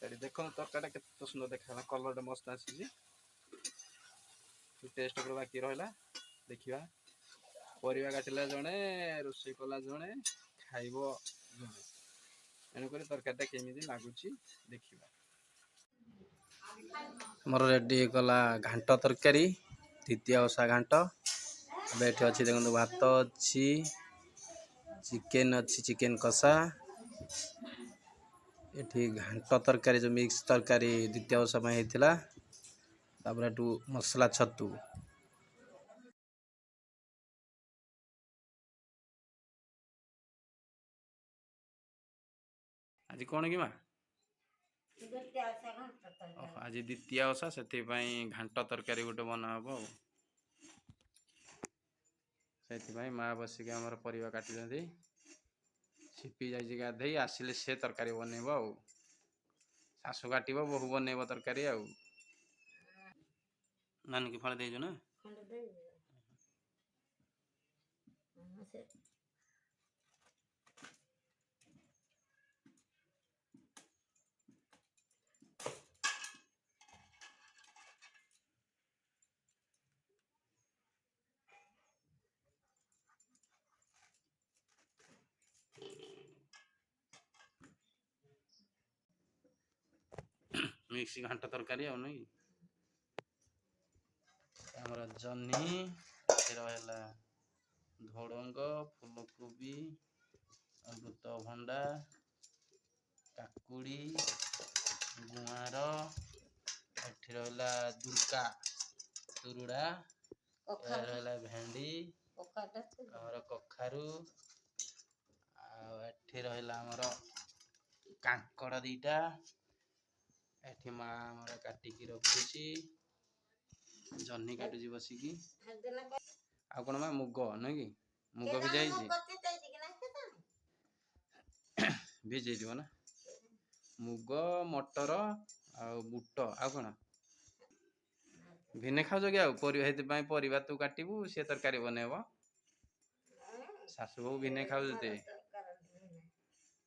ଏଠି ଦେଖନ୍ତୁ ତରକାରୀଟା କେତେ ସୁନ୍ଦର ଦେଖାଗଲା, କଲରଟା ମସ୍ତ ଆସିଛି। ଟେଷ୍ଟ ଉପରେ ବାକି ରହିଲା ଦେଖିବା। ପରିବା କାଟିଲା ଜଣେ, ରୋଷେଇ କଲା ଜଣେ, ଖାଇବ ଜଣେ। ଏଣୁକରି ତରକାରୀଟା କେମିତି ଲାଗୁଛି ଦେଖିବା। ମୋର ରେଡ଼ି ହେଇଗଲା ଘାଣ୍ଟ ତରକାରୀ, ଦ୍ୱିତୀୟ ଓଷା ଘାଣ୍ଟ। ଏବେ ଏଠି ଅଛି ଦେଖନ୍ତୁ ଭାତ ଅଛି, ଚିକେନ ଅଛି, ଚିକେନ କଷା। ଏଠି ଘାଣ୍ଟ ତରକାରୀ ଯେଉଁ ମିକ୍ସ ତରକାରୀ ଦ୍ୱିତୀୟ ଓଷା ପାଇଁ ହେଇଥିଲା। ତାପରେ ଏଠୁ ମସଲା ଛତୁ। ଆଜି କ'ଣ କି ମା? ଆଜି ଦ୍ୱିତୀୟ ଓଷା, ସେଥିପାଇଁ ଘାଣ୍ଟ ତରକାରୀ ଗୋଟେ ବନା ହବ ଆଉ। ସେଥିପାଇଁ ମା ବସିକି ଆମର ପରିବା କାଟୁଛନ୍ତି। ସିପି ଯାଇଛି ଗାଧେଇ, ଆସିଲେ ସେ ତରକାରୀ ବନେଇବ ଆଉ। ଶାଶୁ କାଟିବ, ବୋହୂ ବନେଇବ ତରକାରୀ ଆଉ। ନାନୀକି ଫଳ ଦେଇଛୁ ନା? ମିକ୍ସ ଘାଣ୍ଟ ତରକାରୀ ଆଉ ନୁହେଁ କି? ଆମର ଜହ୍ନି, ରହିଲା ଝୁଡ଼ଙ୍ଗ, ଫୁଲକୋବି, ଅମୃତଭଣ୍ଡା, କାକୁଡ଼ି, ଗୁଆଁର, ଏଠି ରହିଲା ଦୁର୍କା, ତୁରୁଡ଼ା, ରହିଲା ଭେଣ୍ଡି, ଆମର କଖାରୁ, ଆଉ ଏଠି ରହିଲା ଆମର କାଙ୍କଡ଼ ଦିଟା। ଏଠି ମା ଆମର କାଟିକି ରଖୁଛି, ଜହ୍ନି କାଟୁଛି ବସିକି। ଆଉ କ'ଣ ମା? ମୁଗ ନୁହେଁ କି? ମୁଗ ଭିଜା ହେଇଛି, ଭିଜେଇଯିବ ନା। ମୁଗ, ମଟର ଆଉ ବୁଟ। ଆଉ କ'ଣ ଭିନେ ଖାଉଛ କି? ଆଉ ପରିବା, ସେଥିପାଇଁ ପରିବା ତୁ କାଟିବୁ, ସେ ତରକାରୀ ବନେଇବ। ଶାଶୁ ବୋହୂ ଭିନେ ଖାଉଛନ୍ତି।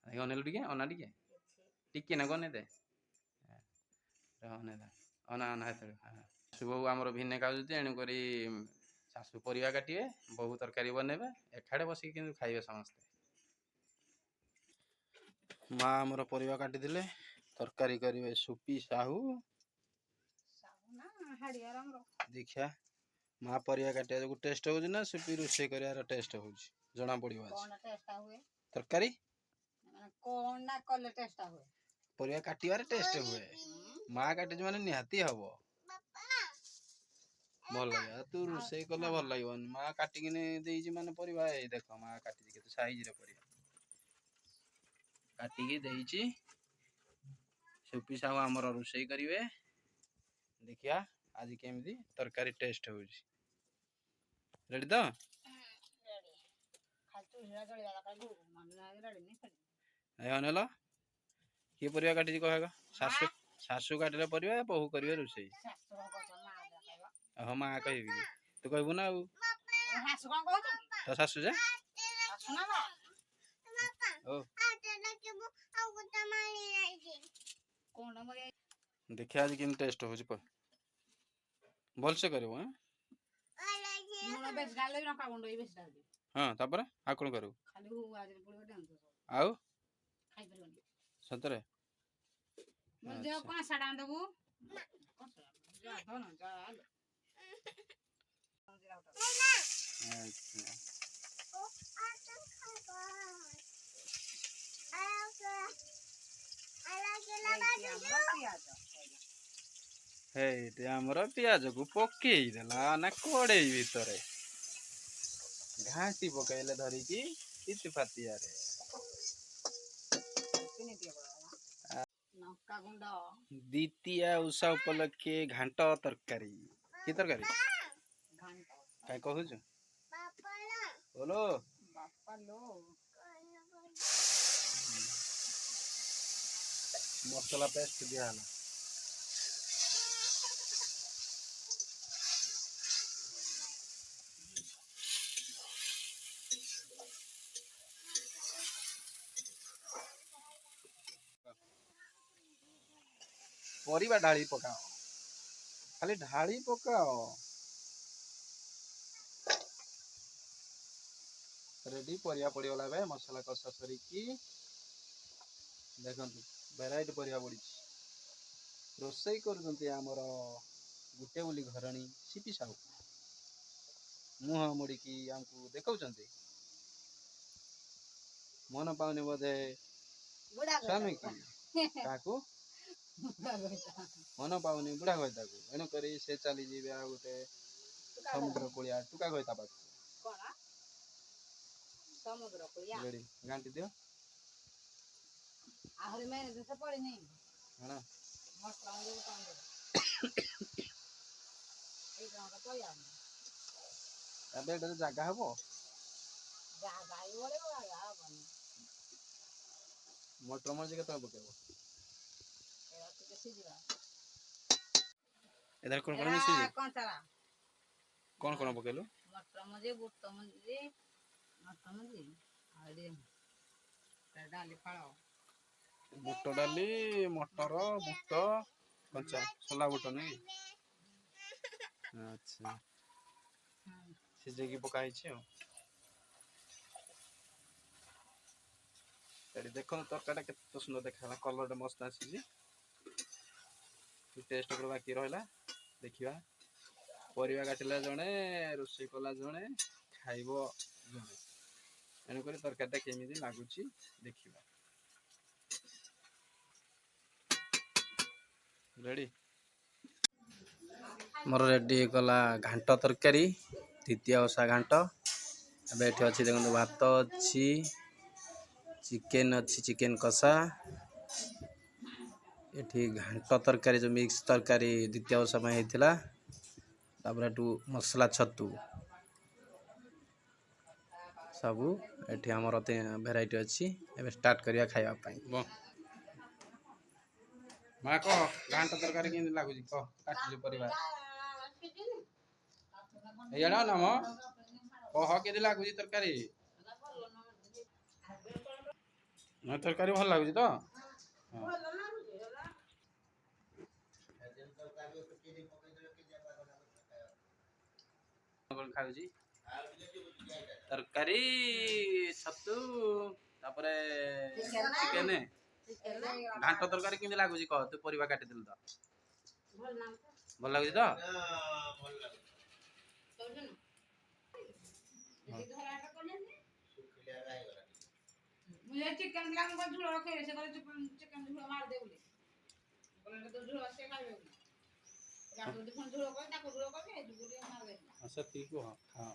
ଅନେଇଲୁ ଟିକେ, ଅନା ଟିକେ, ଟିକେ ନା ଅନେଇ ଦେ। ଶାଶୁ ବୋହୂ ଆମର ଭିନେ ଖାଉଛନ୍ତି, ଏଣୁକରି ଶାଶୁ ପରିବା କାଟିବେ, ବୋହୂ ତରକାରୀ ବନେଇବେ। ଏକାଠେ ବସିକି କିନ୍ତୁ ଖାଇବେ ସମସ୍ତେ। ମା ଆମର ପରିବା କାଟିଥିଲେ, ତରକାରୀ କରିବେ ସୁପି ସାହୁ। ଦେଖିଆ ମା ପରିବା କାଟିବା ଯୋଗୁ ଟେଷ୍ଟ ହଉଛି ନା ସୁପି ରୋଷେଇ କରିବାର ଟେଷ୍ଟ ହଉଛି? ଜଣା ପଡିବ ଆଜି। ତରକାରୀ ପରିବା କାଟିବାରେ ଟେଷ୍ଟ ହୁଏ। ମା କାଟିଛି ମାନେ ନିହାତି ହବ ଭଲ ଲାଗିବ। ତୁ ରୋଷେଇ କଲେ ଭଲ ଲାଗିବନି। ମା କାଟିକିନି ଦେଇଛି ମାନେ ପରିବା, ଏଇ ଦେଖ ମା କାଟିଛି କେତେ ସାଇଜରେ ପରିବା କାଟିକି ଦେଇଛି। ସୁପି ସାହୁ ଆମର ରୋଷେଇ କରିବେ। ଦେଖିବା ଆଜି କେମିତି ତରକାରୀ ଟେଷ୍ଟ ହଉଛି। ରେଡି ତ? ଅନେଇଲ, କିଏ ପରିବା କାଟିଛି କହ ଆଗ? ଶାଶୁ କାଟିଲେ ପରିବା, ବୋହୂ କରିବେ ରୋଷେଇ। ହଁ ମା କହିବି, ତୁ କହିବୁ ନା ଆଉ। ତୋ ଶାଶୁ ଯେ ଦେଖିବା ଆଜି କେମିତି ଟେଷ୍ଟ ହଉଛି। ଭଲସେ କରିବ। ହଁ, ତାପରେ ଆଉ କ'ଣ କରିବୁ? ଆଉ ସତରେ ହେଇଟି ଆମର ପିଆଜକୁ ପକେଇଦେଲା ନା କଡ଼େଇ ଭିତରେ ଘାଣ୍ଟି ପକେଇଲେ ଧରିକି ପିତି ପାତିଆରେ। ଦ୍ୱିତୀୟା ଓଷା ଉପଲକ୍ଷେ ଘାଣ୍ଟ ତରକାରୀ। କି ତରକାରୀ କାଇଁ କହୁଛୁ? ବୋଲୋ ମସଲା ପେଷ୍ଟ ଦିଆ ହେଲା। ପରିବା ଢାଳି ପକାଅ, ଖାଲି ଢାଳି ପକାଅ। ରେଡି ପରିବା ପଡ଼ିଗଲା। ଏବେ ମସଲା କଷା ସରିକି ଦେଖନ୍ତୁ ଭେରାଇଟି ପରିବା ପଡ଼ିଛି। ରୋଷେଇ କରୁଛନ୍ତି ଆମର ଗୋଟେ ବୋଲି ଘରଣୀ ସିପି ସାହୁ। ମୁହଁ ମୋଡ଼ିକି ଆମକୁ ଦେଖାଉଛନ୍ତି। ମନ ପାଉନି ବୋଧେ ସ୍ୱାମୀ କି କାହାକୁ ମନ ପାଉନି ବୁଢ଼ା ଘଇତାକୁ। ଏଣୁକରି ସେ ଚାଲିଯିବେ ଆଉ ଗୋଟେ ସମୁଦ୍ର କୂଳିଆ ଟୁକା ଘଇତା ପାଖକୁ। ରେଡି ଘାଣ୍ଟି ଦିଅ। ଆହୁରି ମେନ୍ ଜିନିଷ ପଡ଼ିନି। କଣ ମସଲା ଏଇ ଟଙ୍କା ପଡ଼ିଯାଉନି। ଏବେ ଏଠାରେ ଜାଗା ହବ। ଜାଗା ଏଇଭଳି ଜାଗା ହବନି। ମଟର ମଞ୍ଜି କେତେବେଳେ ପକେଇବ? ଏରା ଟିକେ ସିଝିବା। ଏଥିରେ କଣ କଣ ମିଶିଛି? କଞ୍ଚାରା କଣ ପକେଇଲୁ? ମଟର ମଞ୍ଜି, ବୁଟ ମଞ୍ଜି, ମଟର ମଞ୍ଜି ଆଉ ଡାଲି ଫାଳ। ବୁଟ ଡାଲି, ମଟର, ବୁଟ, କଞ୍ଚା ସୋଲା ବୁଟ ନାଇଁ। ଆଚ୍ଛା ସିଝେଇକି ପକା ହେଇଛି ଆଉ। ଏଠି ଦେଖନ୍ତୁ ତରକାରୀଟା କେତେ ସୁନ୍ଦର ଦେଖାଗଲା। କଲରଟା ମସ୍ତ ଆସିଛି। ଟେଷ୍ଟ ଉପରେ ବାକି ରହିଲା ଦେଖିବା। ପରିବା କାଟିଲା ଜଣେ, ରୋଷେଇ କଲା ଜଣେ, ଖାଇବ ଜଣେ। ଏଣୁକରି ତରକାରୀଟା କେମିତି ଲାଗୁଛି ଦେଖିବା। ରେଡି ମୋର ରେଡି ହେଇଗଲା ଘାଣ୍ଟ ତରକାରୀ, ଦ୍ୱିତୀୟ ଓଷା ଘାଣ୍ଟ। ଏବେ ଏଠି ଅଛି ଦେଖନ୍ତୁ ଭାତ ଅଛି, ଚିକେନ ଅଛି, ଚିକେନ କଷା। ଏଠି ଘାଣ୍ଟ ତରକାରୀ ଯେଉଁ ମିକ୍ସ ତରକାରୀ ଦ୍ୱିତୀୟ ଓଷା ପାଇଁ ହେଇଥିଲା। ତାପରେ ଏଠୁ ମସଲା ଛତୁ ସବୁ ଏଠି ଆମର ଭେରାଇଟି ଅଛି। ଏବେ ଷ୍ଟାର୍ଟ କରିବା ଖାଇବା ପାଇଁ। ମା କହ ଘାଣ୍ଟ ତରକାରୀ କେମିତି ଲାଗୁଛି କହ? କାଟିଛୁ ପରିବା ଏଇଆଡ ନା ମ କହ କେମିତି ଲାଗୁଛି ତରକାରୀ? ତରକାରୀ ଭଲ ଲାଗୁଛି ତ? ଖାଉଛି ତରକାରୀ ଛତୁ ତାପରେ ଚିକେନ। ଘାଣ୍ଟ ତରକାରୀ କେମିତି ଲାଗୁଛି କହ? ତୁ ପରିବା କାଟିଦେଲୁ ତ ଭଲ ଲାଗୁଛି ତ? ସେତିକି କୁହ। ହଁ